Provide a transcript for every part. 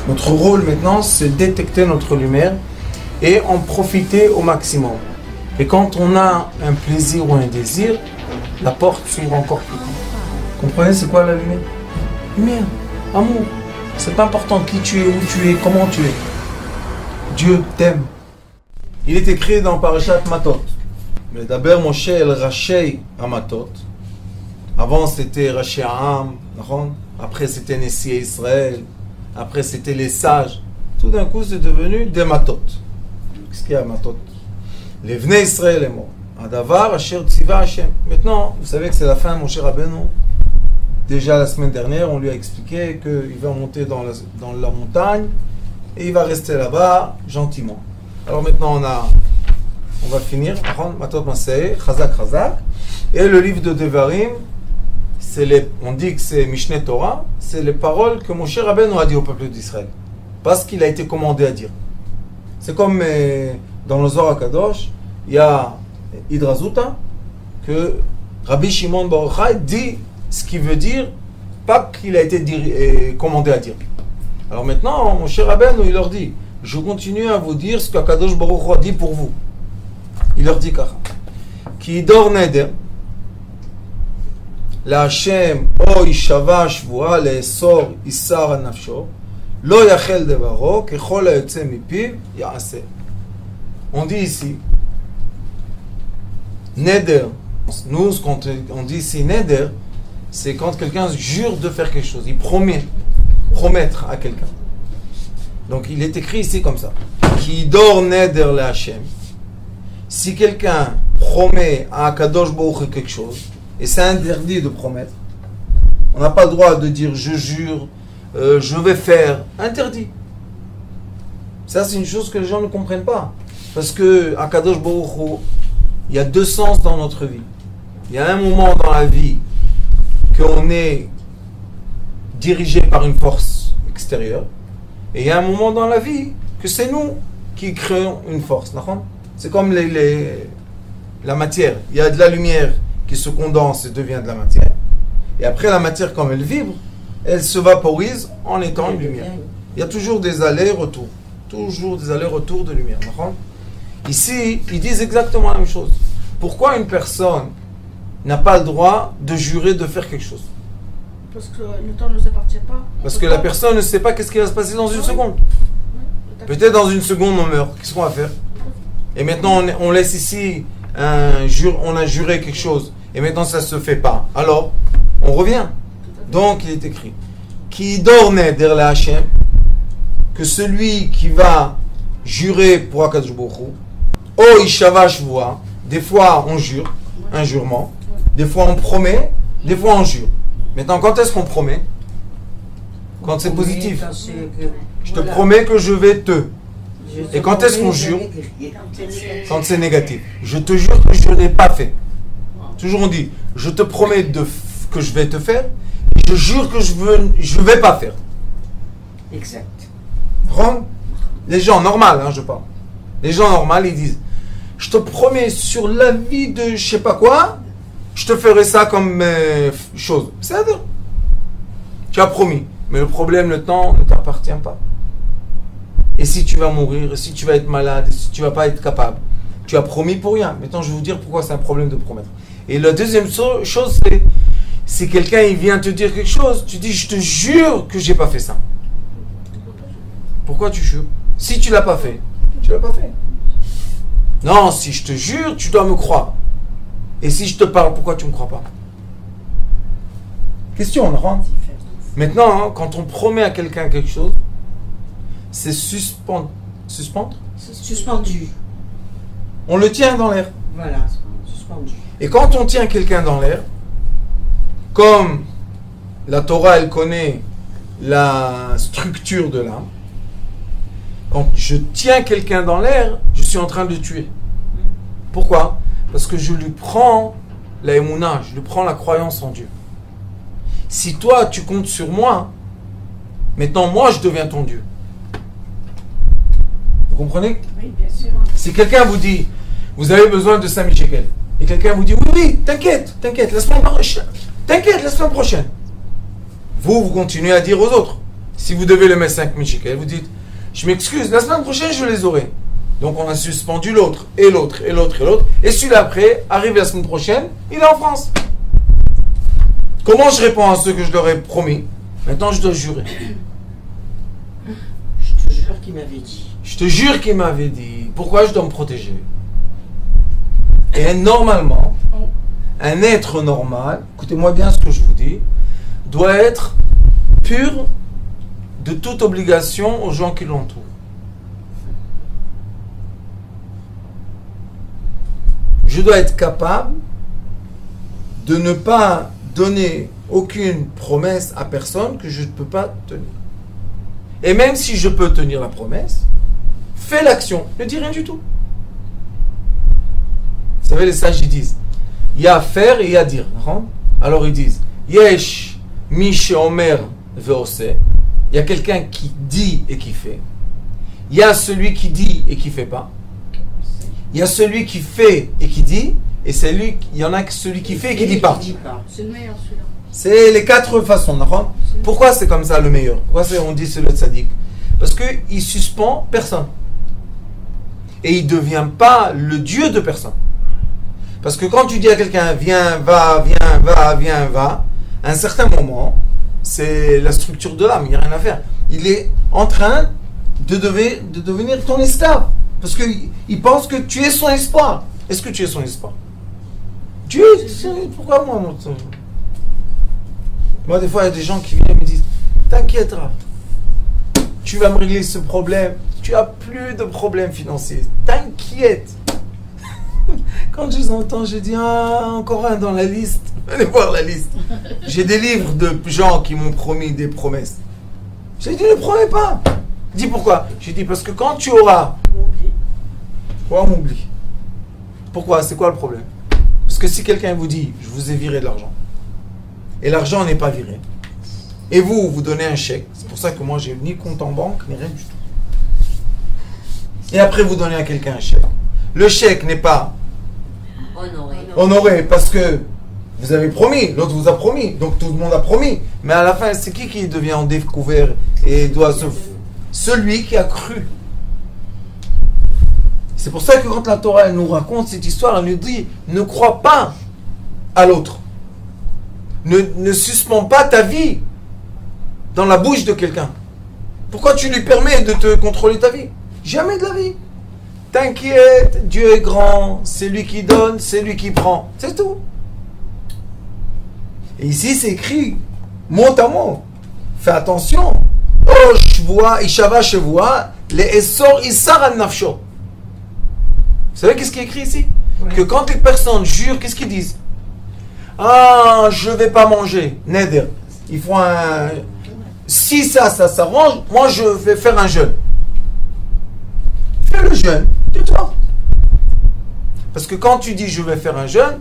Notre rôle maintenant, c'est détecter notre lumière et en profiter au maximum. Et quand on a un plaisir ou un désir, la porte s'ouvre encore plus grand. Comprenez, c'est quoi la lumière? Lumière, amour. C'est pas important qui tu es, où tu es, comment tu es. Dieu t'aime. Il est écrit dans Parashat Matot. Mais d'abord, Moshe el Rachei Amatot. Avant, c'était Rachei Ha'am. Après, c'était Nessi Israël. Après, c'était les sages. Tout d'un coup, c'est devenu des Matot. Qu'est-ce qu'il y a, Matot? Les Vnei Israël est mort. Adavar Asher Tziva Hashem. Maintenant, vous savez que c'est la fin de Moshe Rabbeinu. Déjà la semaine dernière, on lui a expliqué qu'il va monter dans la montagne et il va rester là-bas gentiment. Alors maintenant, on va finir. Matot Masei, Chazak Chazak. Et le livre de Devarim, on dit que c'est Mishneh Torah, c'est les paroles que Moshe Rabbeinu a dit au peuple d'Israël. Parce qu'il a été commandé à dire. C'est comme dans le Zohar HaKadosh, il y a Hidrazuta, que Rabbi Shimon Bar Yochai dit ce qui veut dire, pas qu'il a été commandé à dire. Alors maintenant, Moshe Rabbeinu, il leur dit, je continue à vous dire ce qu'Akadosh Baruch Hu a dit pour vous. Il leur dit Kacha. Ki dor neder, la Hashem o yishava shvua le'esor isar al nafsho, lo yachel devaro, kechol ha'yotze mipiv ya'aseh. On dit ici, neder, nous, quand on dit ici neder, c'est quand quelqu'un jure de faire quelque chose. Il promettre à quelqu'un. Donc il est écrit ici comme ça. Qui dor neder le Hashem. Si quelqu'un promet à Kadosh Baruch Hu quelque chose, et c'est interdit de promettre, on n'a pas le droit de dire je jure, je vais faire. Interdit. Ça, c'est une chose que les gens ne comprennent pas. Parce que à Kadosh Baruch Hu, il y a deux sens dans notre vie. Il y a un moment dans la vie qu'on est dirigé par une force extérieure, et il y a un moment dans la vie que c'est nous qui créons une force. C'est comme la matière. Il y a de la lumière qui se condense et devient de la matière. Et après, la matière, comme elle vibre, elle se vaporise en étant une lumière. Il y a toujours des allers-retours. Toujours des allers-retours de lumière. Ici, ils disent exactement la même chose. Pourquoi une personne n'a pas le droit de jurer de faire quelque chose? Parce que le temps ne s'appartient pas. Parce que la personne ne sait pas qu'est-ce qui va se passer dans une seconde. Peut-être dans une seconde on meurt. Qu'est-ce qu'on va faire? Et maintenant on laisse ici on a juré quelque chose. Et maintenant ça ne se fait pas. Alors, on revient. Donc il est écrit Ki dor neder le Hashem, que celui qui va jurer pour Akadosh Baruch Hu, o ishava shvua, des fois on jure, un jurement, des fois on promet, des fois on jure. Maintenant, quand est-ce qu'on promet? Quand c'est positif. Je te promets que je vais te. Et quand est-ce qu'on jure? Quand c'est négatif. Je te jure que je n'ai pas fait. Toujours on dit, je te promets que je vais te faire, et je jure que je vais pas faire. Exact. Les gens normaux, je parle. Les gens normaux, ils disent, je te promets sur la vie de je sais pas quoi, je te ferai ça comme chose. C'est-à-dire, tu as promis. Mais le problème, le temps ne t'appartient pas. Et si tu vas mourir, et si tu vas être malade, et si tu vas pas être capable, tu as promis pour rien. Maintenant, je vais vous dire pourquoi c'est un problème de promettre. Et la deuxième chose, c'est si quelqu'un il vient te dire quelque chose, tu dis, je te jure que j'ai pas fait ça. Pourquoi tu jures? Si tu l'as pas fait, tu l'as pas fait. Non, si je te jure, tu dois me croire. Et si je te parle, pourquoi tu ne me crois pas? Question, on rentre. Maintenant, quand on promet à quelqu'un quelque chose, c'est suspendu. On le tient dans l'air. Voilà, suspendu. Et quand on tient quelqu'un dans l'air, comme la Torah, elle connaît la structure de l'âme, quand je tiens quelqu'un dans l'air, je suis en train de le tuer. Pourquoi? Parce que je lui prends la émouna, je lui prends la croyance en Dieu. Si toi, tu comptes sur moi, maintenant, moi, je deviens ton Dieu. Vous comprenez? Oui, bien sûr. Si quelqu'un vous dit, vous avez besoin de 5000 shekels, et quelqu'un vous dit, oui, t'inquiète, la semaine prochaine. T'inquiète, la semaine prochaine. Vous continuez à dire aux autres, Si vous devez le mettre 5000 shekels, vous dites, je m'excuse, la semaine prochaine, je les aurai. Donc on a suspendu l'autre, et l'autre, et l'autre, et l'autre. Et celui-là après, arrive la semaine prochaine, il est en France. Comment je réponds à ceux que je leur ai promis? Maintenant, je dois jurer. Je te jure qu'il m'avait dit. Je te jure qu'il m'avait dit. Pourquoi je dois me protéger? Et normalement, un être normal, écoutez-moi bien ce que je vous dis, doit être pur de toute obligation aux gens qui l'entourent. Je dois être capable de ne pas donner aucune promesse à personne que je ne peux pas tenir. Et même si je peux tenir la promesse, fais l'action, ne dis rien du tout. Vous savez, les sages ils disent, il y a à faire et il y a à dire. Alors ils disent, Yesh mi sheomer veose. Il y a quelqu'un qui dit et qui fait. Il y a celui qui dit et qui fait pas. Il y a celui qui fait et qui dit, et il y en a que celui qui fait et qui dit pas. C'est le meilleur celui-là. C'est les 4 façons, d'accord? Pourquoi c'est comme ça le meilleur? Pourquoi on dit c'est le tzaddik? Parce qu'il suspend personne. Et il ne devient pas le Dieu de personne. Parce que quand tu dis à quelqu'un viens, va, viens, va, viens, va, à un certain moment, c'est la structure de l'âme, il n'y a rien à faire. Il est en train de devenir ton esclave. Parce qu'il pense que tu es son espoir. Est-ce que tu es son espoir? Dieu, pourquoi moi, des fois, il y a des gens qui viennent et me disent t'inquiète, Rav, tu vas me régler ce problème. Tu as plus de problèmes financiers. T'inquiète. Quand je les entends, je dis encore un dans la liste. Allez voir la liste. J'ai des livres de gens qui m'ont promis des promesses. J'ai dit ne promets pas. Dis pourquoi? J'ai dit parce que quand tu auras. Quoi, on m'oublie. Pourquoi? C'est quoi le problème? Parce que si quelqu'un vous dit je vous ai viré de l'argent, et l'argent n'est pas viré, et vous donnez un chèque, c'est pour ça que moi j'ai ni compte en banque, ni rien du tout. Et après vous donnez à quelqu'un un chèque. Le chèque n'est pas honoré parce que vous avez promis, l'autre vous a promis, donc tout le monde a promis. Mais à la fin, c'est qui devient en découvert et doit celui qui a cru. C'est pour ça que quand la Torah elle nous raconte cette histoire, elle nous dit ne crois pas à l'autre. Ne suspends pas ta vie dans la bouche de quelqu'un. Pourquoi tu lui permets de te contrôler ta vie? Jamais de la vie. T'inquiète, Dieu est grand, c'est lui qui donne, c'est lui qui prend. C'est tout. Et ici c'est écrit mot à mot. Fais attention. Oh, shvoa, ishava shvoa, les essor isar al nafsho. Vous savez qu'est-ce qui est écrit ici? Que quand les personnes jurent, qu'est-ce qu'ils disent? Ah, je ne vais pas manger. Neder. Ils font un. Si ça s'arrange, moi je vais faire un jeûne. Fais le jeûne, tais-toi. Parce que quand tu dis je vais faire un jeûne,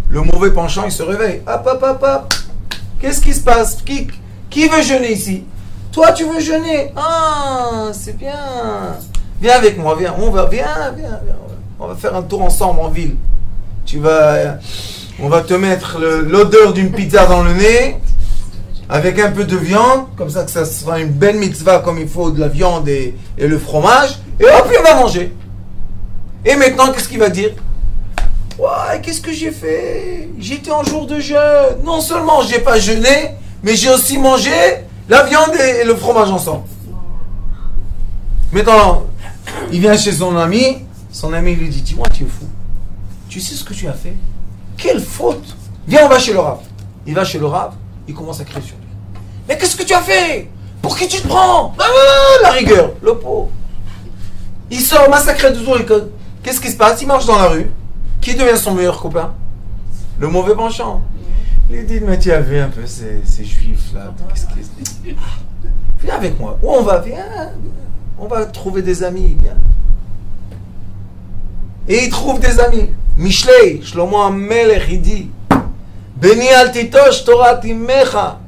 le mauvais penchant il se réveille. Hop, hop, hop, hop. Qu'est-ce qui se passe? Qui veut jeûner ici? Toi tu veux jeûner? Ah, c'est bien. Viens avec moi, viens. Viens. On va faire un tour ensemble en ville. On va te mettre l'odeur d'une pizza dans le nez, avec un peu de viande, comme ça que ça sera une belle mitzvah comme il faut, de la viande et le fromage, et hop, on va manger. Et maintenant, qu'est-ce qu'il va dire? Ouais, qu'est-ce que j'ai fait? J'étais en jour de jeûne. Non seulement j'ai pas jeûné, mais j'ai aussi mangé la viande et le fromage ensemble. Maintenant, il vient chez son ami lui dit, dis-moi, tu es fou. Tu sais ce que tu as fait? Quelle faute! Viens, on va chez le Rav. Il va chez le Rav, il commence à crier sur lui. Mais qu'est-ce que tu as fait? Pour qui tu te prends? La rigueur, le pauvre. Il sort massacré de tout. Qu'est-ce qui se passe? Il marche dans la rue. Qui devient son meilleur copain? Le mauvais penchant. Il dit, mais tu as vu un peu ces juifs là. Qu'est-ce qu'ils disent? Viens avec moi. Où on va? Viens. On va trouver des amis. Viens. Et il trouve des amis. Mishlei, Shlomo HaMelech, il dit Beni al titosh Torah imecha.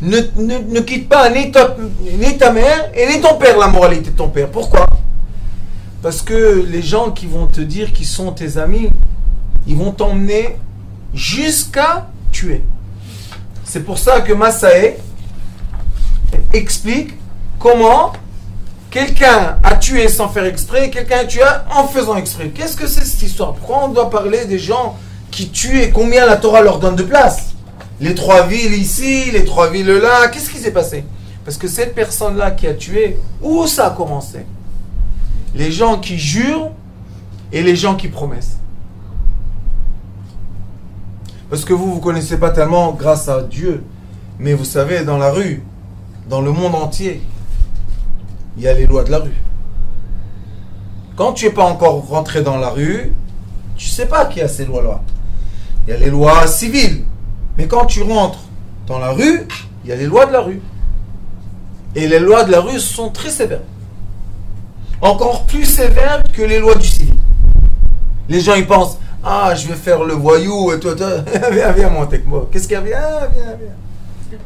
Ne quitte pas ni ta mère et ni ton père la moralité de ton père. Pourquoi? Parce que les gens qui vont te dire qu'ils sont tes amis, ils vont t'emmener jusqu'à tuer. C'est pour ça que Massaé explique comment quelqu'un a tué sans faire exprès, quelqu'un a tué en faisant exprès. Qu'est-ce que c'est cette histoire? Pourquoi on doit parler des gens qui tuent et combien la Torah leur donne de place? Les 3 villes ici, les 3 villes là, qu'est-ce qui s'est passé? Parce que cette personne-là qui a tué, où ça a commencé? Les gens qui jurent et les gens qui promettent. Parce que vous connaissez pas tellement grâce à Dieu. Mais vous savez, dans la rue, dans le monde entier, il y a les lois de la rue. Quand tu n'es pas encore rentré dans la rue, tu ne sais pas qu'il y a ces lois-là. Il y a les lois civiles. Mais quand tu rentres dans la rue, il y a les lois de la rue. Et les lois de la rue sont très sévères. Encore plus sévères que les lois du civil. Les gens, ils pensent, ah, je vais faire le voyou, et toi, viens monter avec moi. Qu'est-ce qu'il y a? Viens.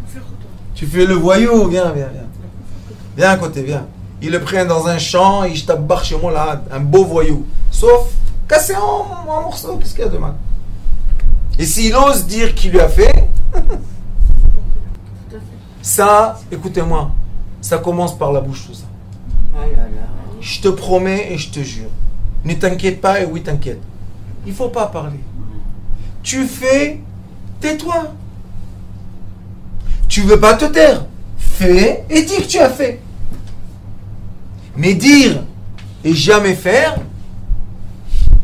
Tu fais le voyou, viens. Viens à côté, viens. Ils le prennent dans un champ, ils tabarrent chez moi là, un beau voyou. Sauf, cassé en morceaux, qu'est-ce qu'il y a de mal? Et s'il ose dire qu'il lui a fait, ça, écoutez-moi, ça commence par la bouche tout ça. Je te promets et je te jure. Ne t'inquiète pas et oui t'inquiète. Il ne faut pas parler. Tu fais, tais-toi. Tu veux pas te taire. Fais et dis que tu as fait. Mais dire et jamais faire,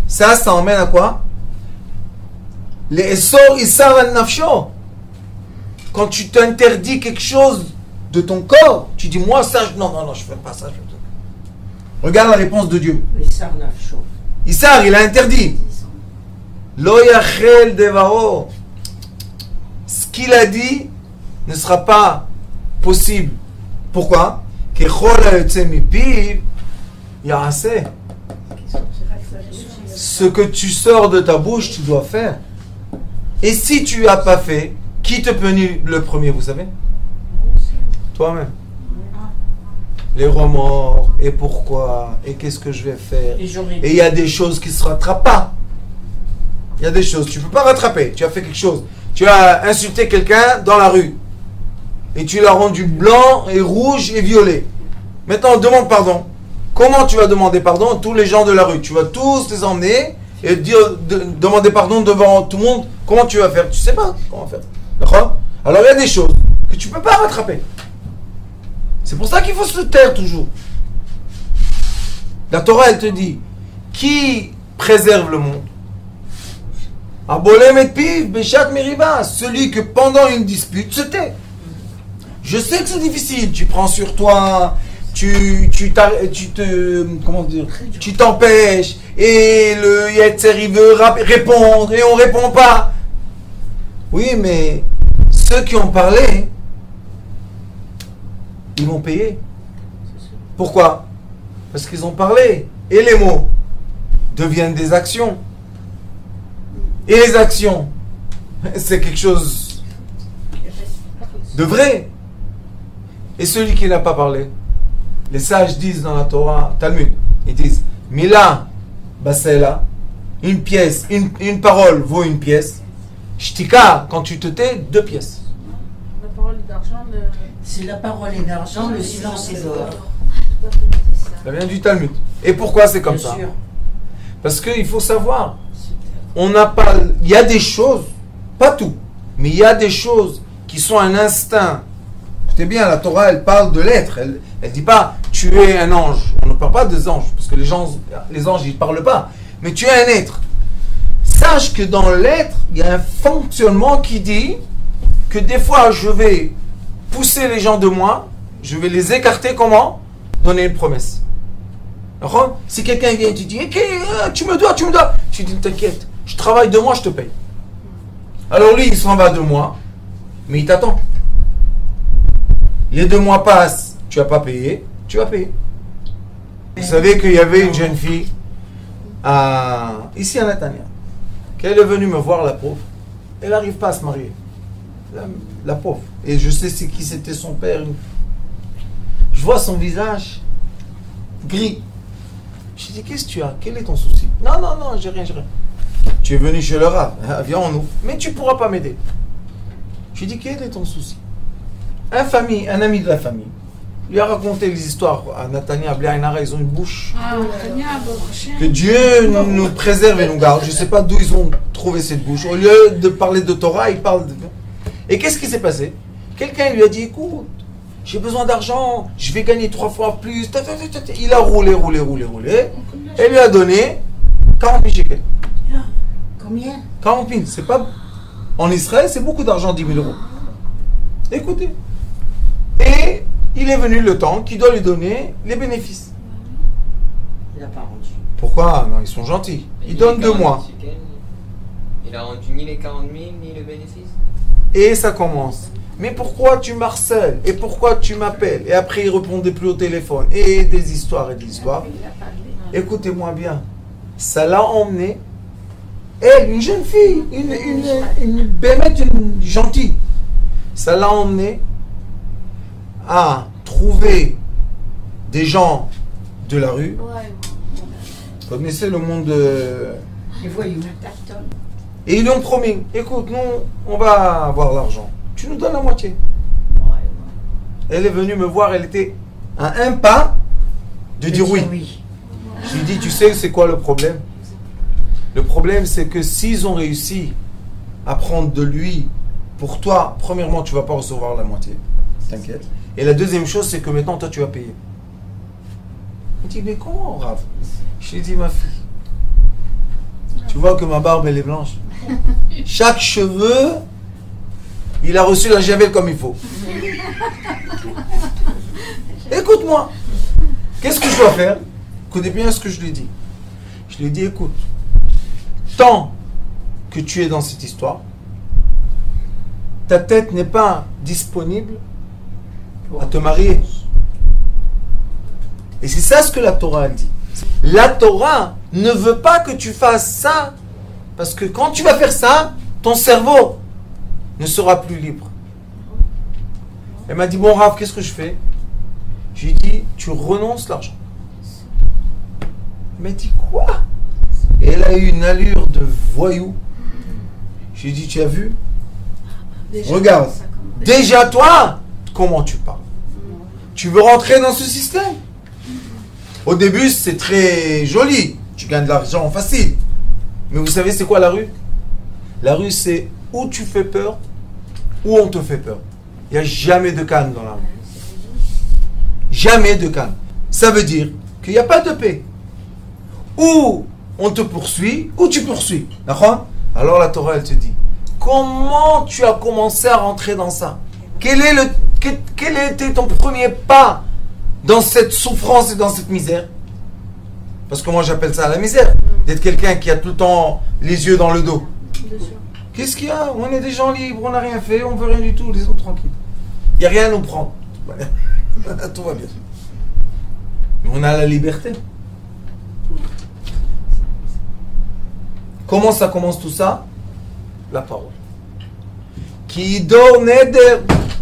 ça emmène à quoi? Les essor isar al nafsho. Quand tu t'interdis quelque chose de ton corps, tu dis moi ça, non, je fais pas ça. Regarde la réponse de Dieu. Isar, il a interdit. Lo yachel devaro. Ce qu'il a dit ne sera pas possible. Pourquoi? Ce que tu sors de ta bouche, tu dois faire. Et si tu n'as pas fait, qui te punit le premier, vous savez? Toi-même. Les remords, et pourquoi, et qu'est-ce que je vais faire? Et il y a des choses qui ne se rattrapent pas. Il y a des choses, tu ne peux pas rattraper. Tu as fait quelque chose. Tu as insulté quelqu'un dans la rue. Et tu l'as rendu blanc et rouge et violet. Maintenant, demande pardon. Comment tu vas demander pardon? Tous les gens de la rue. Tu vas tous les emmener et demander pardon devant tout le monde. Comment tu vas faire? Tu ne sais pas comment faire. D'accord? Alors il y a des choses que tu ne peux pas rattraper. C'est pour ça qu'il faut se taire toujours. La Torah, elle te dit, qui préserve le monde? Abolem et piv, béchat meriva, celui que pendant une dispute se tait. Je sais que c'est difficile, tu prends sur toi, tu t'empêches, et le Yetzer il veut répondre, et on répond pas. Oui, mais ceux qui ont parlé, ils vont payer. Pourquoi? Parce qu'ils ont parlé, et les mots deviennent des actions. Et les actions, c'est quelque chose de vrai. Et celui qui n'a pas parlé, les sages disent dans la Torah, Talmud, ils disent, Mila, Basela, une pièce, une parole vaut une pièce. Shtika, quand tu te tais, 2 pièces. La parole est d'argent. C'est la parole est d'argent, le silence est d'or. Ça vient du Talmud. Et pourquoi c'est comme Bien ça? sûr. Parce qu'il faut savoir, on n'a pas, il y a des choses, pas tout, mais il y a des choses qui sont un instinct. Écoutez bien, la Torah, elle parle de l'être. Elle ne dit pas tu es un ange. On ne parle pas des anges, parce que les anges, ils ne parlent pas. Mais tu es un être. Sache que dans l'être, il y a un fonctionnement qui dit que des fois, je vais pousser les gens de moi, je vais les écarter. Comment? Donner une promesse. Alors, si quelqu'un vient et te dit tu me dois, tu dis t'inquiète, je travaille 2 mois, je te paye. Alors lui, il s'en va 2 mois, mais il t'attend. Les 2 mois passent, tu n'as pas payé, tu vas payer. Vous savez qu'il y avait une jeune fille ici à Netanya, qu'elle est venue me voir, la pauvre. Elle n'arrive pas à se marier. La pauvre. Et je sais qui c'était son père. Je vois son visage gris. Je dis, qu'est-ce que tu as? Quel est ton souci? Non, j'ai rien. Tu es venu chez le Rav, viens on ouvre. Mais tu ne pourras pas m'aider. Je lui ai dit, quel est ton souci? Un ami de la famille, lui a raconté les histoires à Natania, à Bliainara, ils ont une bouche. Que Dieu nous préserve et nous garde. Je ne sais pas d'où ils ont trouvé cette bouche. Au lieu de parler de Torah, ils parlent de... Et qu'est-ce qui s'est passé? Quelqu'un lui a dit, écoute, j'ai besoin d'argent, je vais gagner 3 fois plus. Il a roulé. Et lui a donné 40 000 shekels. Combien? 40 000, c'est pas... En Israël, c'est beaucoup d'argent, 10 000 euros. Écoutez. Et il est venu le temps qui doit lui donner les bénéfices. Il n'a pas rendu. Pourquoi? Non, ils sont gentils. Ils donnent 2 mois. Il a rendu ni les 40 000 ni le bénéfice. Et ça commence. Mais pourquoi tu m'harcèles? Et pourquoi tu m'appelles? Et après, il répondait plus au téléphone. Et des histoires et des histoires. Écoutez-moi bien. Ça l'a emmené. Elle, une jeune fille, une bémette, une gentille. Ça l'a emmené à trouver des gens de la rue. Vous connaissez le monde de... Les voyous. Et ils lui ont promis, écoute, nous, on va avoir l'argent. Tu nous donnes la moitié. Elle est venue me voir, elle était à un pas de dire oui. Je lui ai dit, tu sais, c'est quoi le problème? Le problème, c'est que s'ils ont réussi à prendre de lui, pour toi, premièrement, tu ne vas pas recevoir la moitié. T'inquiète. Et la deuxième chose, c'est que maintenant, toi, tu vas payer. Il me dit, mais comment, Rav? Je lui ai dit, ma fille, tu vois que ma barbe, elle est blanche. Chaque cheveu, il a reçu la javel comme il faut. Écoute-moi. Qu'est-ce que je dois faire? Écoutez bien ce que je lui ai dit. Je lui ai dit, écoute, tant que tu es dans cette histoire, ta tête n'est pas disponible à te marier. Et c'est ça ce que la Torah dit. La Torah ne veut pas que tu fasses ça, parce que quand tu vas faire ça, ton cerveau ne sera plus libre. Elle m'a dit, bon Rav, qu'est-ce que je fais? Je lui ai dit, tu renonces l'argent. Elle m'a dit, quoi? Et elle a eu une allure de voyou. Je lui ai dit, tu as vu? Regarde, déjà toi, comment tu parles? Tu veux rentrer dans ce système? Au début, c'est très joli. Tu gagnes de l'argent facile. Mais vous savez, c'est quoi la rue? La rue, c'est où tu fais peur, où on te fait peur. Il n'y a jamais de calme dans la rue. Jamais de calme. Ça veut dire qu'il n'y a pas de paix. Ou on te poursuit, ou tu poursuis. D'accord? Alors la Torah, elle te dit, comment tu as commencé à rentrer dans ça? Quel était ton premier pas dans cette souffrance et dans cette misère? Parce que moi j'appelle ça la misère. D'être quelqu'un qui a tout le temps les yeux dans le dos. Qu'est-ce qu'il y a? On est des gens libres, on n'a rien fait, on veut rien du tout, les autres tranquilles. Il n'y a rien à nous prendre. Tout va bien. Mais on a la liberté. Comment ça commence tout ça? La parole. Qui donne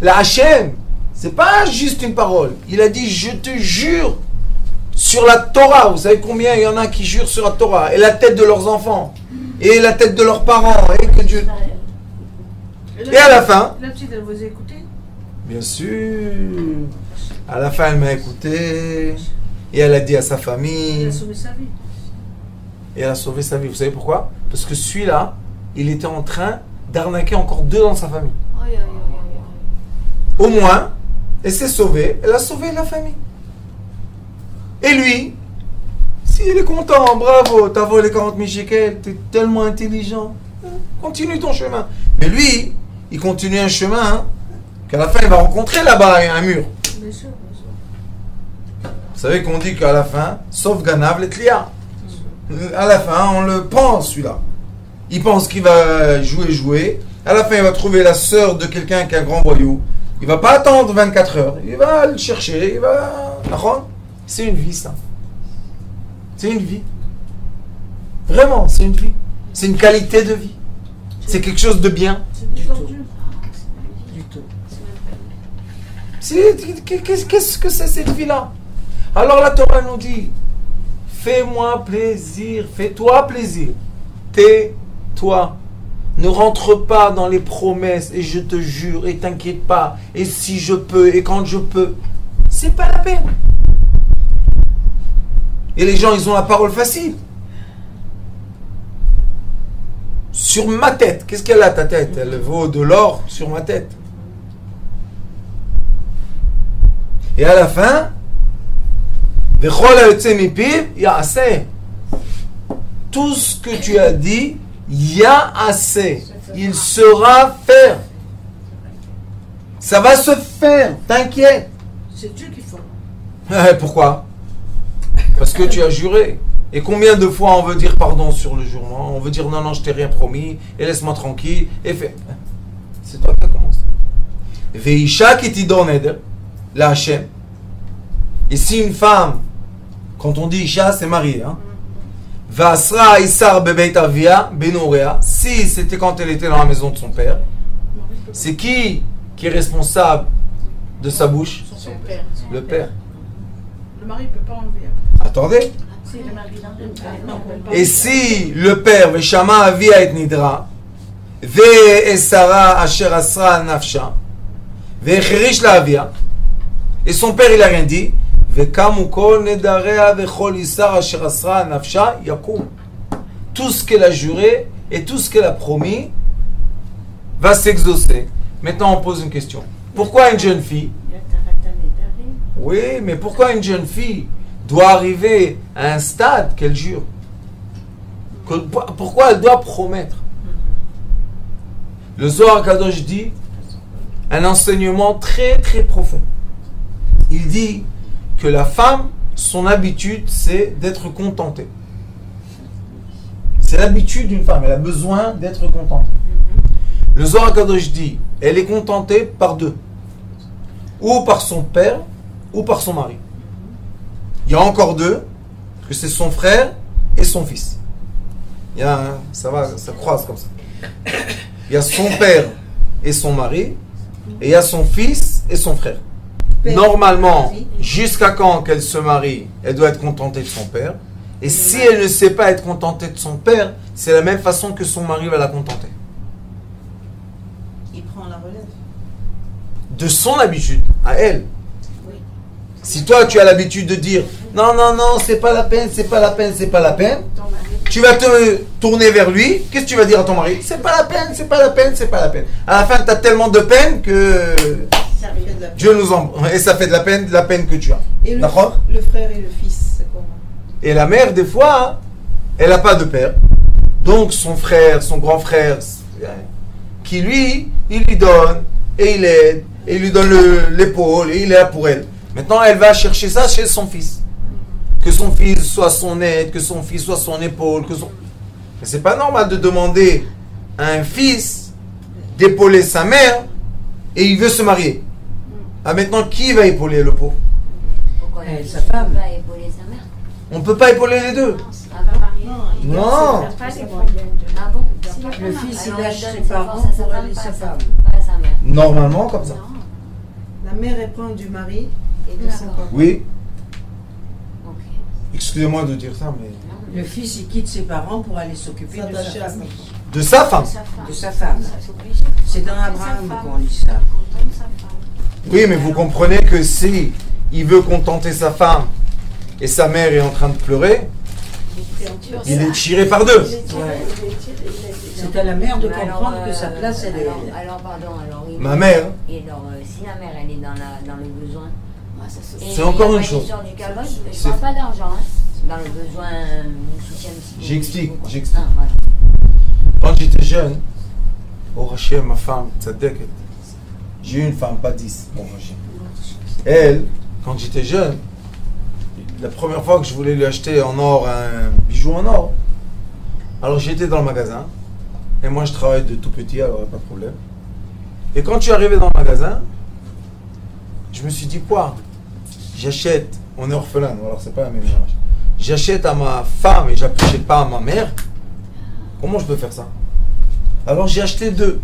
la Hachem. C'est pas juste une parole. Il a dit, je te jure sur la Torah. Vous savez combien il y en a qui jurent sur la Torah? Et la tête de leurs enfants. Et la tête de leurs parents. Et que Dieu... Et à la fin... La petite, elle vous a écouté? Bien sûr. À la fin, elle m'a écouté. Et elle a dit à sa famille. Elle a sauvé sa vie. Et elle a sauvé sa vie. Vous savez pourquoi? Parce que celui-là, il était en train d'arnaquer encore 2 dans sa famille. Au moins, elle s'est sauvée. Elle a sauvé la famille. Et lui, si il est content, bravo, t'as volé 40 000 shekels, t'es tellement intelligent. Continue ton chemin. Mais lui, il continue un chemin qu'à la fin, il va rencontrer là-bas un mur. Bien sûr, bien sûr. Vous savez qu'on dit qu'à la fin, sauf Ganav, les Tlia. À la fin, on le prend, celui-là. Il pense qu'il va jouer. À la fin, il va trouver la sœur de quelqu'un qui est un grand voyou. Il va pas attendre 24 heures. Il va le chercher. Il va... C'est une vie, ça. C'est une vie. Vraiment, c'est une vie. C'est une qualité de vie. C'est quelque chose de bien. C'est distordu. Du tout. Qu'est-ce que c'est cette vie-là? Alors la Torah nous dit, fais-moi plaisir, fais-toi plaisir. Tais-toi. Ne rentre pas dans les promesses et je te jure et t'inquiète pas et si je peux et quand je peux. C'est pas la peine. Et les gens, ils ont la parole facile. Sur ma tête. Qu'est-ce qu'elle a ta tête? Elle vaut de l'or sur ma tête. Et à la fin, tout ce que tu as dit, il y a assez. Il sera fait. Ça va se faire, t'inquiète. C'est Dieu qui fait. Pourquoi? Parce que tu as juré. Et combien de fois on veut dire pardon sur le jurement? On veut dire non, non, je t'ai rien promis, et laisse-moi tranquille, et fais. C'est toi qui as commencé. Veisha qui t'y donne, la Hachem. Et si une femme, quand on dit Isha, c'est marié, hein? Vasra Isar Bebeit Avia Benourea, si c'était quand elle était dans la maison de son père, c'est qui est responsable de sa bouche? Son père. Le père. Le mari ne peut pas enlever. Attendez. Si le mari non, Et si le père, Veshama Avia et Nidra, Ve Esara Asher Asra Nafsha, Ve Cherish la Avia, et son père il a rien dit, Vekamu Kol Nedarea Vechol Isar Asher Asra Nafsha Yakum. Tout ce qu'elle a juré et tout ce qu'elle a promis va s'exaucer. Maintenant on pose une question. Pourquoi une jeune fille? Oui, mais pourquoi une jeune fille doit arriver à un stade qu'elle jure? Pourquoi elle doit promettre? Le Zohar Kadosh dit un enseignement très très profond. Il dit que la femme, son habitude, c'est d'être contentée. C'est l'habitude d'une femme, elle a besoin d'être contentée. Le Zohar Kadosh dit, elle est contentée par deux. Ou par son père, ou par son mari. Il y a encore deux, que c'est son frère et son fils. Il y a ça croise comme ça. Il y a son père et son mari, et il y a son fils et son frère. Normalement, jusqu'à quand qu'elle se marie, elle doit être contentée de son père. Et si elle ne sait pas être contentée de son père, c'est la même façon que son mari va la contenter. Il prend la relève. De son habitude, à elle. Si toi tu as l'habitude de dire non, non, non, c'est pas la peine, c'est pas la peine, c'est pas la peine, tu vas te tourner vers lui, qu'est-ce que tu vas dire à ton mari? C'est pas la peine, c'est pas la peine, c'est pas la peine. À la fin, tu as tellement de peine que Dieu nous en... Et ça fait de la peine que tu as. Et le frère et le fils, c'est comment? Et la mère, des fois, elle n'a pas de père. Donc son frère, son grand frère, qui lui, il lui donne, et il aide, et il lui donne l'épaule, et il est là pour elle. Maintenant, elle va chercher ça chez son fils. Que son fils soit son aide, que son fils soit son épaule. Mais c'est pas normal de demander à un fils d'épauler sa mère et il veut se marier. Ah, maintenant, qui va épauler le pauvre? Pourquoi Sa femme. va épauler sa mère? On ne peut pas épauler les deux. Ah bon? Non. Ah bon? Le fils, il Alors, lâche donne ses sa parents force à sa pour femme, aller pas sa à femme. Pas à sa mère. Normalement, comme ça. Non. La mère, elle prend du mari et de son papa. Oui. Ok. Excusez-moi de dire ça, mais... Non, Le fils, il quitte ses parents pour aller s'occuper de sa femme. De sa femme. De sa femme. C'est dans Abraham qu'on lit ça. Oui, mais vous comprenez que si il veut contenter sa femme et sa mère est en train de pleurer, il est tiré par deux. Ouais. C'est à la mère de comprendre que sa place, elle est... Alors, pardon, alors... Ma mère, Et alors, si la mère, elle est dans le besoin... c'est encore une chose. Du calvaire, je parle pas d'argent, hein. Dans le besoin, soutien psychologique. J'explique. Ah, voilà. Quand j'étais jeune, au Hachem, ma femme, Tzadeket, j'ai eu une femme, pas 10, bon Hachem. Elle, quand j'étais jeune, la première fois que je voulais lui acheter en or un bijou en or, alors j'étais dans le magasin, et moi je travaille de tout petit, alors pas de problème. Et quand je suis arrivé dans le magasin, je me suis dit quoi? J'achète, on est orphelin, alors c'est pas la même chose. J'achète à ma femme et j'achète pas à ma mère. Comment je peux faire ça? Alors j'ai acheté deux.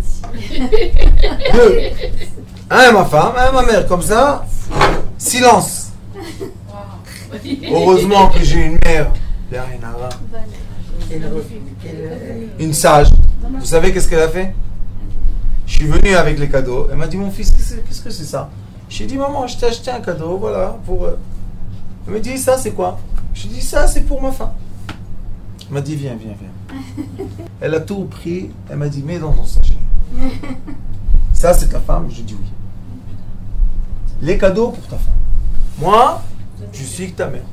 Deux. Un à ma femme, un à ma mère. Comme ça, silence. Heureusement que j'ai une mère, une sage, Vous savez qu'est-ce qu'elle a fait? Je suis venu avec les cadeaux. Elle m'a dit, mon fils, qu'est-ce que c'est ça? J'ai dit, maman, je t'ai acheté un cadeau, voilà, pour... Elle me dit, ça c'est quoi? Je lui ai dit, ça c'est pour ma femme. Elle m'a dit, viens. Elle a tout pris, elle m'a dit, mets dans ton sachet. Ça c'est ta femme? Je dis oui. Les cadeaux pour ta femme. Moi, je suis que ta mère.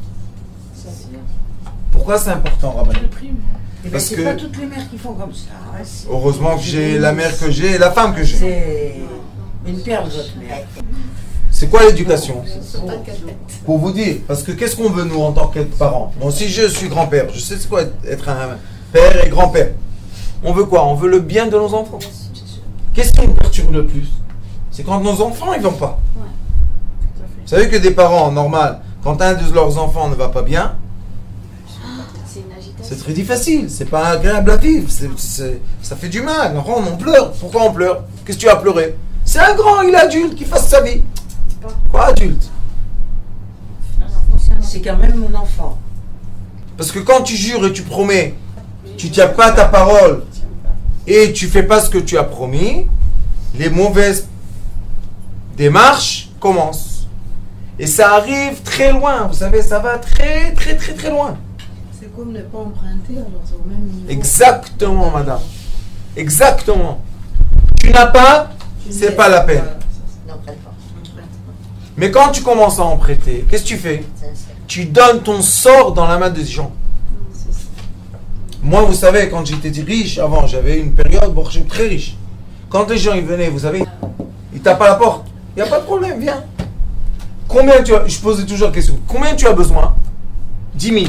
Pourquoi c'est important, Rabbi? J'ai le prix, moi. Eh ben, Parce c'est que- pas toutes les mères qui font comme ça. Heureusement que j'ai la mère que j'ai et la femme que j'ai. C'est une perle, votre mère. C'est quoi l'éducation? Pour vous dire, parce que qu'est-ce qu'on veut nous en tant qu'être parents? Moi aussi je suis grand-père, je sais c'est quoi être un père et grand-père. On veut quoi? On veut le bien de nos enfants. Qu'est-ce qui nous perturbe le plus? C'est quand nos enfants ils vont pas. Vous savez que des parents, normal, quand un de leurs enfants ne va pas bien, C'est une agitation. c'est très difficile, c'est pas agréable à vivre, ça fait du mal. On pleure. Pourquoi on pleure? Qu'est-ce que tu as pleuré? C'est un grand, il est adulte, qui fasse sa vie. Quoi adulte? C'est quand même mon enfant. Parce que quand tu jures et tu promets, tu tiens pas ta parole et tu fais pas ce que tu as promis, les mauvaises démarches commencent. Et ça arrive très loin, vous savez, ça va très loin. C'est comme ne pas emprunter, alors c'est au même niveau. Exactement, madame. Exactement. Tu n'as pas, c'est pas la peine. Non, pas le fort. Mais quand tu commences à en prêter, qu'est-ce que tu fais? Tu donnes ton sort dans la main des gens. Moi, vous savez, quand j'étais riche, avant, j'avais une période, bon, j'étais très riche. Quand les gens ils venaient, vous savez, ils tapent à la porte. Il n'y a pas de problème, viens. Combien tu as, je posais toujours la question, combien tu as besoin? 10 000.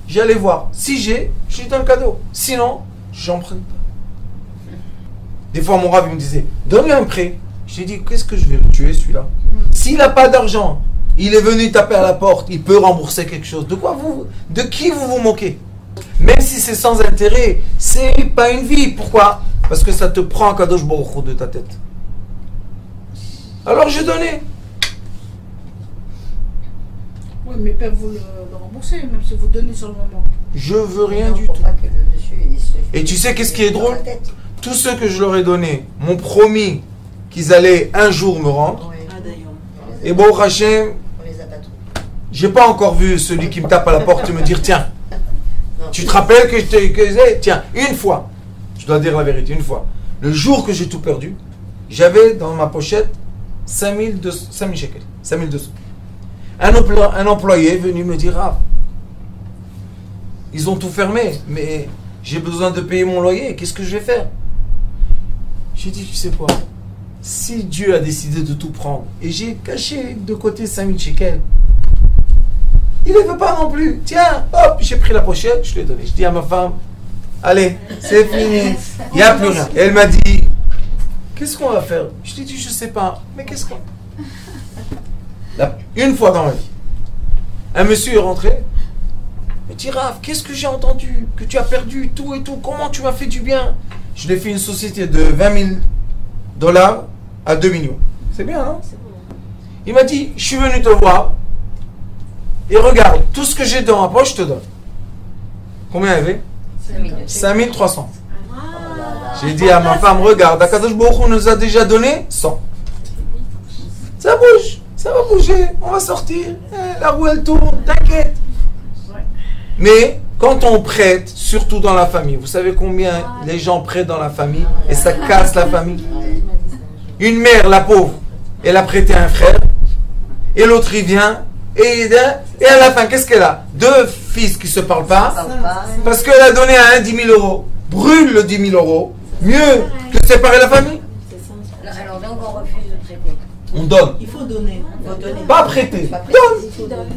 J'allais voir. Si j'ai, je lui donne le cadeau. Sinon, j'emprunte pas. Des fois, mon rab, il me disait, donne-lui un prêt. J'ai dit, qu'est-ce que je vais le tuer, celui-là? S'il n'a pas d'argent, il est venu taper à la porte, il peut rembourser quelque chose. De qui vous vous moquez? Même si c'est sans intérêt, c'est pas une vie. Pourquoi? Parce que ça te prend un kadosh baruch hu de ta tête. Alors j'ai donné. Oui, mais peuvent vous le rembourser, même si vous donnez sur le moment. Je veux rien du tout. Et tu sais qu'est-ce qui est drôle? Tous ceux que je leur ai donnés m'ont promis qu'ils allaient un jour me rendre. Ah, d'ailleurs. Et bon, Hachem, j'ai pas encore vu celui qui me tape à la porte et me dire tiens, tu te rappelles que je t'ai tiens, une fois, je dois dire la vérité, une fois, le jour que j'ai tout perdu, j'avais dans ma pochette 5200 shekels, 5200. Un employé est venu me dire ah, ils ont tout fermé, mais j'ai besoin de payer mon loyer, qu'est-ce que je vais faire? J'ai dit, tu sais quoi? Si Dieu a décidé de tout prendre, et j'ai caché de côté 5000 shekels, il ne veut pas non plus. Tiens, hop, j'ai pris la pochette, je l'ai donné. Je dis à ma femme, allez, c'est fini, il n'y a plus rien. Et elle m'a dit, qu'est-ce qu'on va faire? Je lui ai dit, je ne sais pas, mais qu'est-ce qu'on... Une fois dans ma vie, un monsieur est rentré, il me dit, Rav, qu'est-ce que j'ai entendu? Que tu as perdu tout et tout, comment tu m'as fait du bien? Je lui ai fait une société de 20 000 dollars à 2 millions. C'est bien, hein? Il m'a dit, je suis venu te voir et regarde, tout ce que j'ai dans ma poche, je te donne. Combien il y avait? 5300. J'ai dit à ma femme, regarde, Akadosh Baruch Hu nous a déjà donné 100. Ça bouge, ça va bouger, on va sortir, la roue elle tourne, t'inquiète. Mais quand on prête, surtout dans la famille, vous savez combien les gens prêtent dans la famille et ça casse la famille? Une mère, la pauvre, elle a prêté à un frère et l'autre il vient et à la fin, qu'est-ce qu'elle a? Deux fils qui ne se parlent pas parce qu'elle a donné à un 10 000 euros. Brûle le 10 000 euros, mieux que séparer la famille. Alors donc on refuse de traiter. On donne, Il faut donner. Il faut donner. pas prêter. Pas Donne.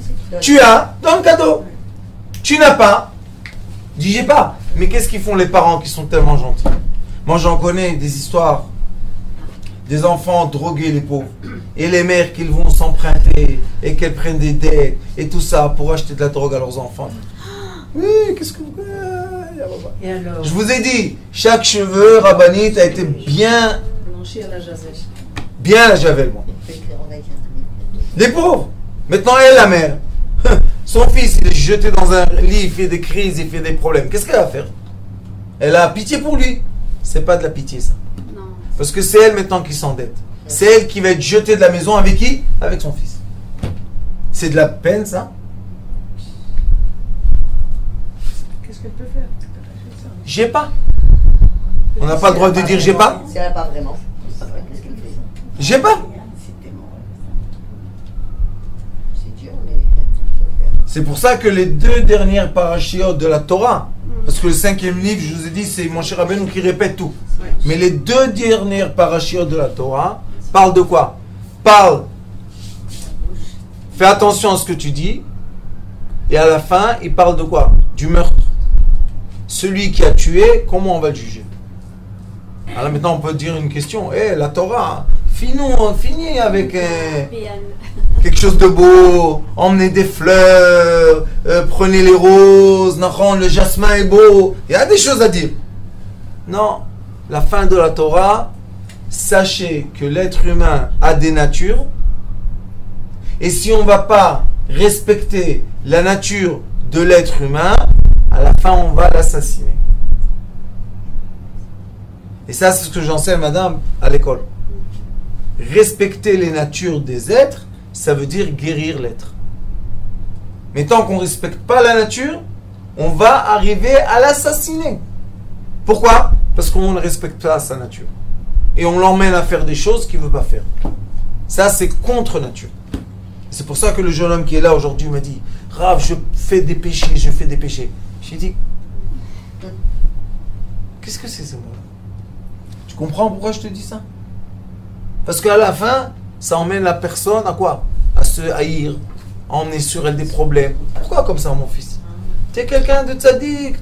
Tu as, donne cadeau. Tu n'as pas, dis j'ai pas. Mais qu'est-ce qu'ils font les parents qui sont tellement gentils? Moi j'en connais des histoires. Des enfants drogués les pauvres. Et les mères qui vont s'emprunter et qu'elles prennent des dettes et tout ça pour acheter de la drogue à leurs enfants. Oui, qu'est-ce que vous... Et alors, Je vous ai dit, chaque cheveu rabbinite a été bien Blanchi à la javel. à la javel, moi. Les pauvres. Maintenant, elle, la mère. Son fils, il est jeté dans un lit, il fait des crises, il fait des problèmes. Qu'est-ce qu'elle va faire? Elle a pitié pour lui. C'est pas de la pitié, ça. Non. Parce que c'est elle maintenant qui s'endette. C'est elle qui va être jetée de la maison avec qui? Avec son fils. C'est de la peine, ça? Qu'est-ce qu'elle peut faire? J'ai pas. On n'a pas le droit de dire j'ai pas. Si elle n'a pas vraiment. Qu'est-ce qu'elle fait? J'ai pas. C'est dur, mais elle peut le faire. C'est pour ça que les 2 dernières parachiotes de la Torah, parce que le 5e livre, je vous ai dit, c'est Moshe Rabbeinu qui répète tout. Mais les 2 dernières parachiotes de la Torah parlent de quoi? Parle. Fais attention à ce que tu dis. Et à la fin, il parle de quoi? Du meurtre. Celui qui a tué, comment on va le juger? Alors maintenant, on peut dire une question. La Torah, finis avec quelque chose de beau. Emmenez des fleurs, prenez les roses, le jasmin est beau. Il y a des choses à dire. Non, la fin de la Torah, sachez que l'être humain a des natures. Et si on ne va pas respecter la nature de l'être humain, à la fin, on va l'assassiner. Et ça, c'est ce que j'enseigne, madame, à l'école. Respecter les natures des êtres, ça veut dire guérir l'être. Mais tant qu'on ne respecte pas la nature, on va arriver à l'assassiner. Pourquoi? Parce qu'on ne respecte pas sa nature. Et on l'emmène à faire des choses qu'il ne veut pas faire. Ça, c'est contre nature. C'est pour ça que le jeune homme qui est là aujourd'hui m'a dit « Rav, je fais des péchés, je fais des péchés. » J'ai dit « Qu'est-ce que c'est ce mot-là? Tu comprends pourquoi je te dis ça? Parce qu'à la fin, ça emmène la personne à quoi? À se haïr, à emmener sur elle des problèmes. Pourquoi comme ça, mon fils? Tu es quelqu'un de tzaddik,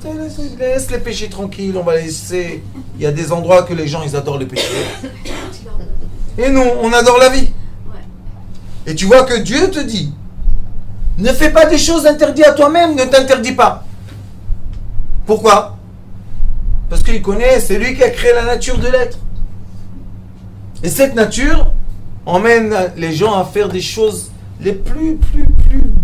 laisse les péchés tranquilles, on va laisser. Il y a des endroits que les gens, ils adorent les péchés. Et nous, on adore la vie. Et tu vois que Dieu te dit, ne fais pas des choses interdites à toi-même, ne t'interdis pas. Pourquoi? Parce qu'il connaît, c'est lui qui a créé la nature de l'être. Et cette nature emmène les gens à faire des choses les plus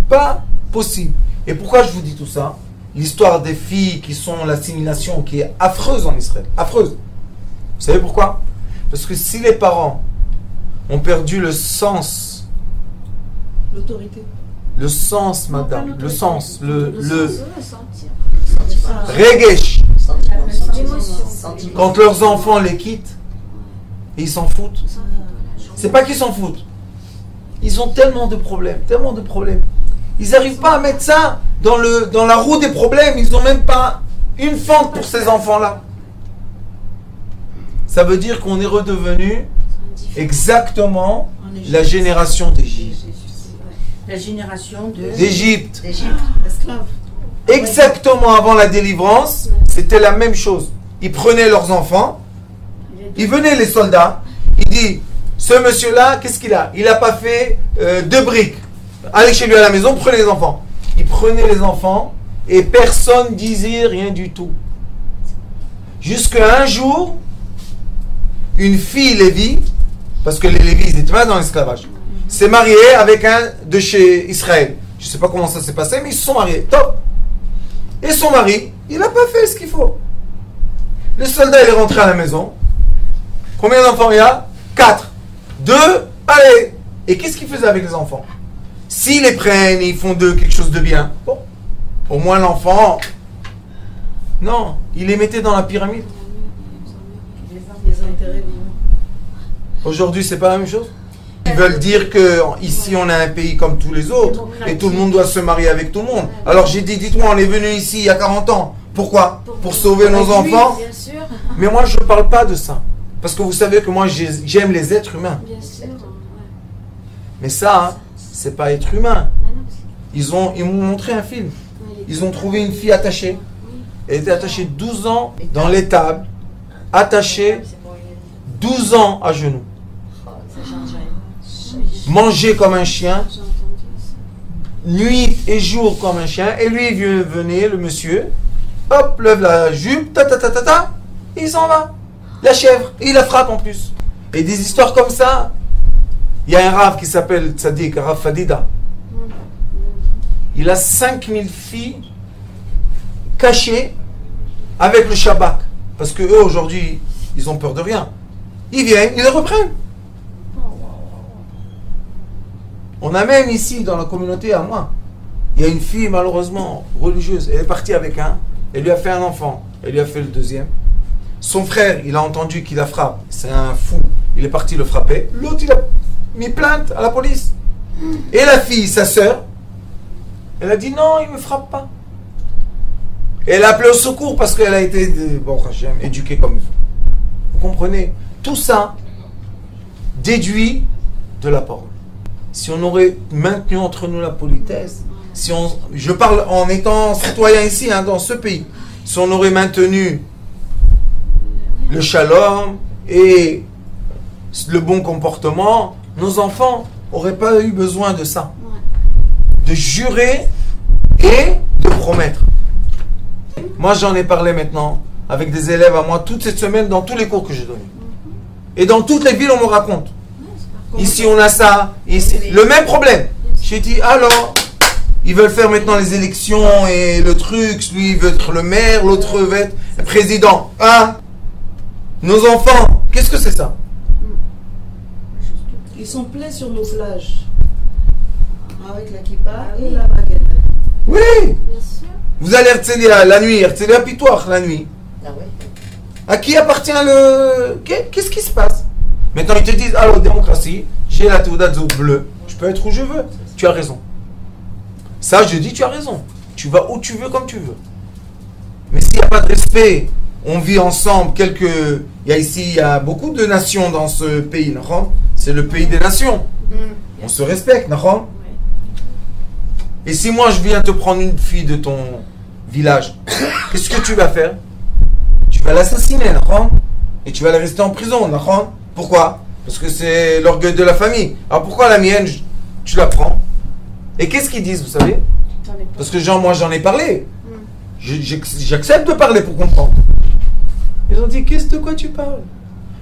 bas possibles. Et pourquoi je vous dis tout ça? L'histoire des filles qui sont l'assimilation qui est affreuse en Israël. Affreuse. Vous savez pourquoi? Parce que si les parents ont perdu le sens, L'autorité. le sens, madame, le sens, le sentir. regesh, L'émotion. quand leurs enfants les quittent, et ils s'en foutent. C'est pas qu'ils s'en foutent. Ils ont tellement de problèmes, tellement de problèmes. Ils n'arrivent pas à mettre ça dans la roue des problèmes. Ils n'ont même pas une fente pour ces enfants-là. Ça veut dire qu'on est redevenu exactement la génération d'Égypte. La génération D'Égypte. Esclaves. Exactement avant la délivrance, c'était la même chose. Ils prenaient leurs enfants, ils venaient les soldats, ils disent, ce monsieur-là, qu'est-ce qu'il a? Il n'a pas fait 2 briques. Allez chez lui à la maison, prenez les enfants. Ils prenaient les enfants et personne ne disait rien du tout. Jusqu'à un jour, une fille Lévi, parce que les Lévis n'étaient pas dans l'esclavage, s'est mariée avec un de chez Israël. Je ne sais pas comment ça s'est passé, mais ils se sont mariés. Top. Et son mari, il n'a pas fait ce qu'il faut. Le soldat, il est rentré à la maison. Combien d'enfants il y a? 4. 2, allez. Et qu'est-ce qu'il faisait avec les enfants? S'ils les prennent et ils font d'eux quelque chose de bien, bon, au moins l'enfant, non, il les mettait dans la pyramide. Aujourd'hui, c'est pas la même chose. Ils veulent dire que ici on a un pays comme tous les autres et tout le monde doit se marier avec tout le monde. Alors j'ai dit, dites-moi, on est venu ici il y a 40 ans. Pourquoi? Pour sauver nos enfants? Bien sûr. Mais moi je ne parle pas de ça. Parce que vous savez que moi j'aime les êtres humains. Bien sûr. Mais ça, hein, c'est pas être humain. Ils m'ont montré un film. Ils ont trouvé une fille attachée. Elle était attachée 12 ans dans l'étable, attachée 12 ans à genoux. Manger comme un chien, nuit et jour comme un chien, et lui il venait, le monsieur, hop, lève la jupe, et il s'en va. La chèvre, et il la frappe en plus. Et des histoires comme ça, il y a un rave qui s'appelle Tzadik, Rav Fadida. Il a 5000 filles cachées avec le Shabbat. parce que eux aujourd'hui, ils ont peur de rien. Ils viennent, ils les reprennent. On a même ici, dans la communauté à moi, il y a une fille malheureusement religieuse. Elle est partie avec un, elle lui a fait un enfant, elle lui a fait le deuxième. Son frère, il a entendu qu'il la frappe. C'est un fou. Il est parti le frapper. L'autre, il a mis plainte à la police. Et la fille, sa sœur, elle a dit non, il ne me frappe pas. Et elle a appelé au secours parce qu'elle a été éduquée comme il faut. Vous comprenez? Tout ça déduit de la parole. Si on aurait maintenu entre nous la politesse, si on, je parle en étant citoyen ici, hein, dans ce pays, si on aurait maintenu le shalom et le bon comportement, nos enfants n'auraient pas eu besoin de ça. De jurer et de promettre. Moi, j'en ai parlé maintenant avec des élèves à moi toute cette semaine dans tous les cours que j'ai donnés. Et dans toutes les villes, on me raconte. Ici, on a ça. Ici, le même problème. J'ai dit, alors, ils veulent faire maintenant les élections et le truc. Lui, il veut être le maire, l'autre veut être le président. Hein? Nos enfants, qu'est-ce que c'est ça? Ils sont pleins sur nos plages. Avec la kippa et la baguette. Oui! Bien sûr. Vous allez Herzliya la nuit, Herzliya Pitoir la nuit. Ah ouais. À qui appartient le... Qu'est-ce qui se passe? Maintenant, ils te disent, alors, démocratie, j'ai la Teudat bleue, je peux être où je veux. Tu as raison. Ça, je dis, tu as raison. Tu vas où tu veux, comme tu veux. Mais s'il n'y a pas de respect, on vit ensemble il y a beaucoup de nations dans ce pays, non? C'est le pays des nations. On se respecte, non? Et si moi, je viens te prendre une fille de ton village, qu'est-ce que tu vas faire? Tu vas l'assassiner, non? Et tu vas la rester en prison, non? Pourquoi? Parce que c'est l'orgueil de la famille. Alors pourquoi la mienne, tu la prends? Et qu'est-ce qu'ils disent, vous savez? Parce que moi j'en ai parlé. J'accepte de parler pour comprendre. Ils ont dit, qu'est-ce de quoi tu parles?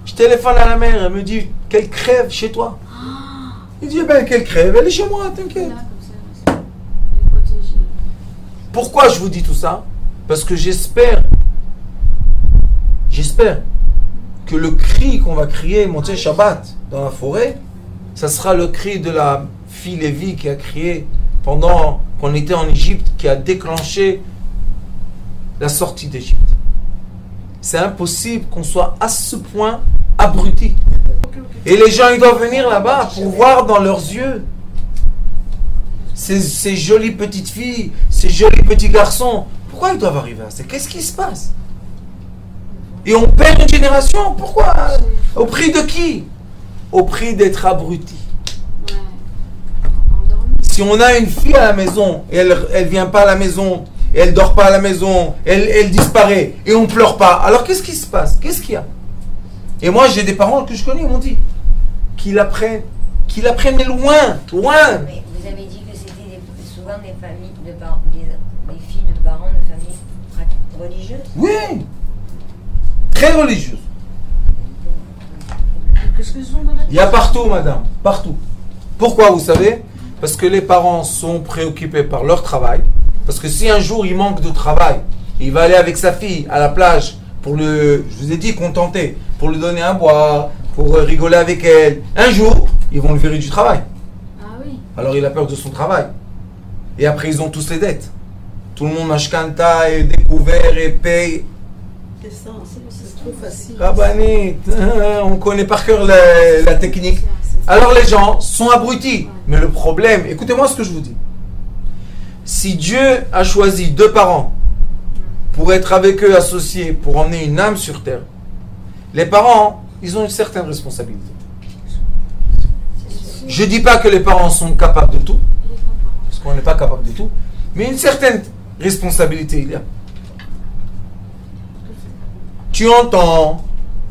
Je téléphone à la mère, elle me dit qu'elle crève chez toi. Il dit, ben qu'elle crève, elle est chez moi, t'inquiète. Pourquoi je vous dis tout ça? Parce que j'espère que le cri qu'on va crier Motzei Shabbat dans la forêt, ça sera le cri de la fille Lévi qui a crié pendant qu'on était en Égypte, qui a déclenché la sortie d'Égypte. C'est impossible qu'on soit à ce point abruti. Et les gens, ils doivent venir là-bas pour voir dans leurs yeux ces jolies petites filles, ces jolis petits garçons. Pourquoi ils doivent arriver à ça? Qu'est-ce qui se passe? Et on perd une génération. Pourquoi? Au prix de qui? Au prix d'être abruti. Si on a une fille à la maison et elle vient pas à la maison, et elle dort pas à la maison, elle disparaît et on pleure pas, alors qu'est-ce qui se passe? Qu'est-ce qu'il y a? Et moi j'ai des parents que je connais, ils m'ont dit qu'ils apprennent mais loin. Mais vous avez dit que c'était souvent des familles des filles de parents de familles religieuses. Oui, très religieuses. Qu'est-ce qu'ils ont dans la tête? Il y a partout, madame, partout. Pourquoi, vous savez? Parce que les parents sont préoccupés par leur travail. Parce que si un jour il manque de travail, il va aller avec sa fille à la plage pour je vous ai dit, contenter, pour lui donner à boire, pour rigoler avec elle. Un jour, ils vont le virer du travail. Ah oui. Alors il a peur de son travail. Et après, ils ont tous les dettes. Tout le monde mashkanta est découvert et paye. C'est ça, c'est trop facile. Rabbanit, on connaît par cœur la technique. Alors les gens sont abrutis. Mais le problème, écoutez-moi ce que je vous dis. Si Dieu a choisi deux parents pour être avec eux associés, pour emmener une âme sur terre, les parents, ils ont une certaine responsabilité. Je ne dis pas que les parents sont capables de tout, parce qu'on n'est pas capable de tout, mais une certaine responsabilité il y a. Tu entends,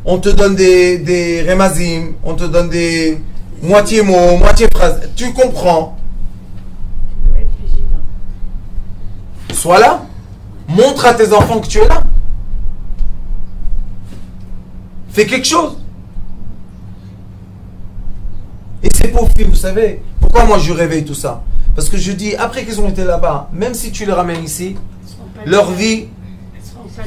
on te donne des remazim, on te donne des moitié mots, moitié phrases, tu comprends. Sois là, montre à tes enfants que tu es là. Fais quelque chose. Et ces pauvres filles, vous savez, pourquoi moi je réveille tout ça? Parce que je dis, après qu'ils ont été là-bas, même si tu les ramènes ici, leur vie,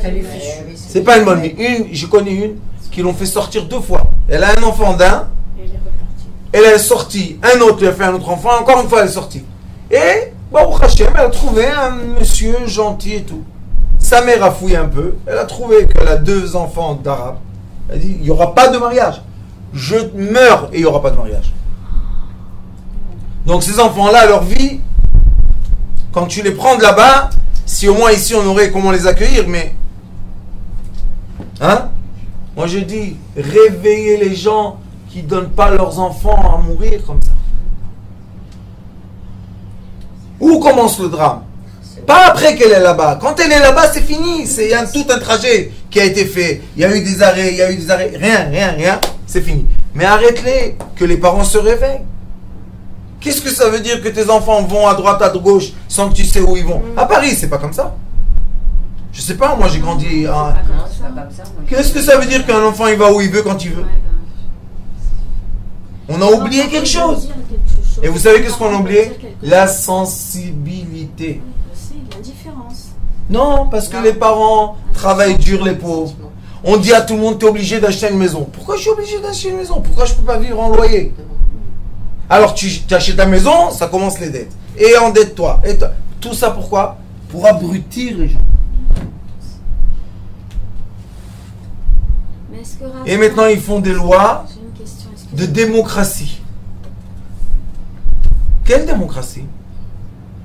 Elle est fichue. C'est pas une bonne vie. J'ai connu une qui l'ont fait sortir 2 fois. Elle a un enfant d'un, Et elle est repartie. elle est sortie, un autre lui a fait un autre enfant, encore une fois elle est sortie. Et, Baruch Hashem, elle a trouvé un monsieur gentil et tout. Sa mère a fouillé un peu, elle a trouvé qu'elle a 2 enfants d'arabes. Elle a dit, il n'y aura pas de mariage. Je meurs et il n'y aura pas de mariage. Donc ces enfants-là, leur vie, quand tu les prends de là-bas, si au moins ici on aurait comment les accueillir, mais... Hein? Moi je dis, réveillez les gens qui ne donnent pas leurs enfants à mourir comme ça. Où commence le drame? Pas après qu'elle est là-bas. Quand elle est là-bas, c'est fini. Il y a tout un trajet qui a été fait. Il y a eu des arrêts, Rien. C'est fini. Mais arrête-les, que les parents se réveillent. Qu'est-ce que ça veut dire que tes enfants vont à droite, à gauche, sans que tu sais où ils vont? À Paris, c'est pas comme ça. Je sais pas, moi j'ai grandi... Non, c'est pas comme ça. Qu'est-ce que ça veut dire qu'un enfant il va où il veut quand il veut? On a oublié quelque chose. Et vous savez qu'est-ce qu'on a oublié? La sensibilité. L'indifférence. Non, parce que les parents travaillent dur, les pauvres. On dit à tout le monde, tu es obligé d'acheter une maison. Pourquoi je suis obligé d'acheter une maison? Pourquoi je ne peux pas vivre en loyer? Alors tu achètes ta maison, ça commence les dettes. Et endette-toi. Tout ça pourquoi? Pour abrutir les gens. Mais est-ce que Et maintenant ils font des lois J'ai une question. de démocratie. Quelle démocratie?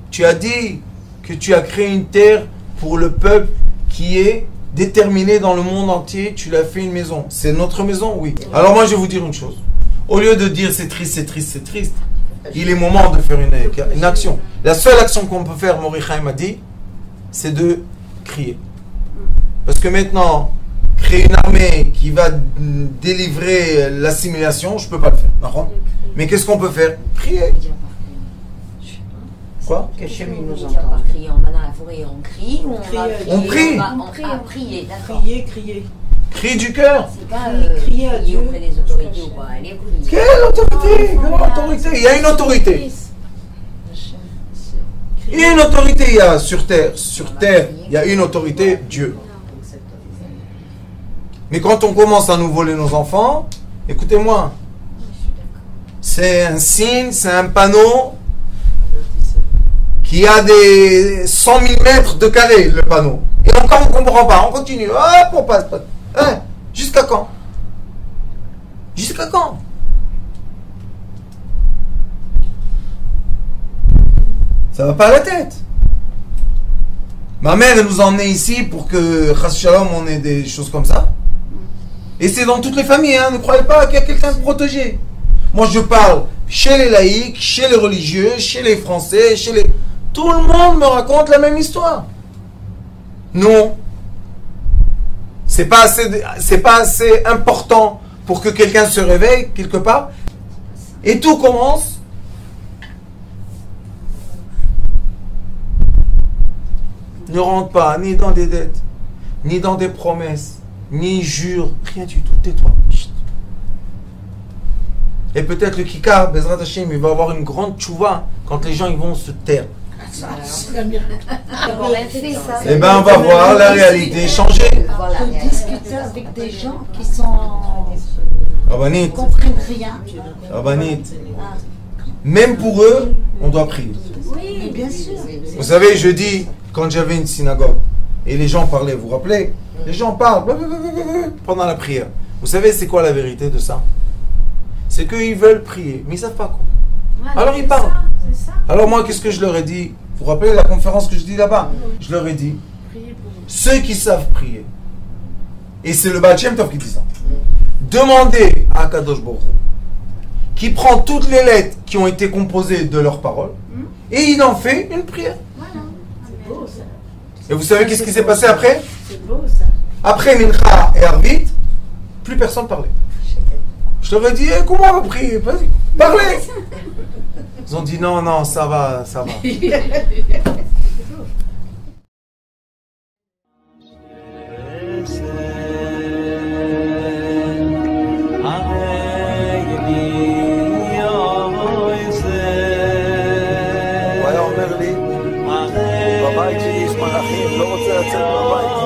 Tu as dit que tu as créé une terre pour le peuple qui est déterminé dans le monde entier. Tu l'as fait une maison. C'est notre maison? Oui. Alors moi je vais vous dire une chose. Au lieu de dire c'est triste, c'est triste, c'est triste, il est moment de faire une action. La seule action qu'on peut faire, Mordechai m'a dit, c'est de crier. Parce que maintenant, créer une armée qui va délivrer l'assimilation, je ne peux pas le faire. D'accord? Mais qu'est-ce qu'on peut faire? Crier. Quoi? Qu'Hachem il nous On entend. crier, on va dans la forêt, on crie ou on va Crier. On prie. On prier, d'accord. Crier. Cri du cœur. C'est pas Crier à Dieu. auprès des autorités ou quoi. Allez, prier. Quelle autorité? Quelle autorité? Il y a une autorité. Il y a une autorité, il y a sur terre. Sur terre, il y a une autorité, Dieu. Mais quand on commence à nous voler nos enfants, écoutez-moi, c'est un signe, c'est un panneau qui a des 100 000 mètres de carré, le panneau. Et encore on ne comprend pas, on continue. Hop, on passe. Hein? Jusqu'à quand? Jusqu'à quand? Ça va pas à la tête. Ma mère elle nous a emmenés ici pour que, chas shalom, on ait des choses comme ça. Et c'est dans toutes les familles, hein. Ne croyez pas qu'il y a quelqu'un de protégé. Moi je parle chez les laïcs, chez les religieux, chez les Français, chez les... Tout le monde me raconte la même histoire. Non. C'est pas assez important pour que quelqu'un se réveille quelque part. Et tout commence. Ne rentre pas ni dans des dettes, ni dans des promesses, ni jure, rien du tout. Tais-toi. Chut. Et peut-être le Kika, Bezrat Hashem, il va avoir une grande tchouva quand les gens ils vont se taire. C'est la miracle. On a fait ça. Eh bien, on va voir la réalité changer. Voilà. Il faut discuter avec des gens qui sont Rabbanit, comprennent rien. Rabbanit, même pour eux, on doit prier. Oui, bien sûr. Vous savez, je dis, quand j'avais une synagogue, et les gens parlaient, vous vous rappelez? Les gens parlent pendant la prière. Vous savez, c'est quoi la vérité de ça? C'est qu'ils veulent prier, mais ils ne savent pas quoi. Voilà, Alors ils c'est parlent. ça, c'est ça. Alors moi, qu'est-ce que je leur ai dit? Vous vous rappelez la conférence que je dis là-bas? Je leur ai dit, Priez pour nous. ceux qui savent prier, et c'est le Baal Shem Tov qui dit ça, demandez à Kadosh Baruch Hu, qui prend toutes les lettres qui ont été composées de leurs paroles, et il en fait une prière. Voilà. C'est beau ça. Et vous savez qu'est-ce qui s'est passé après? C'est beau ça. Après Mincha et Arvit, plus personne parlait. Je leur ai dit, eh, comment on va prier? Vas-y, parlez. Ils ont dit, non, ça va. הוא היה אומר לי, בבית שלי יש מלאכים, לא רוצה לצאת מהבית.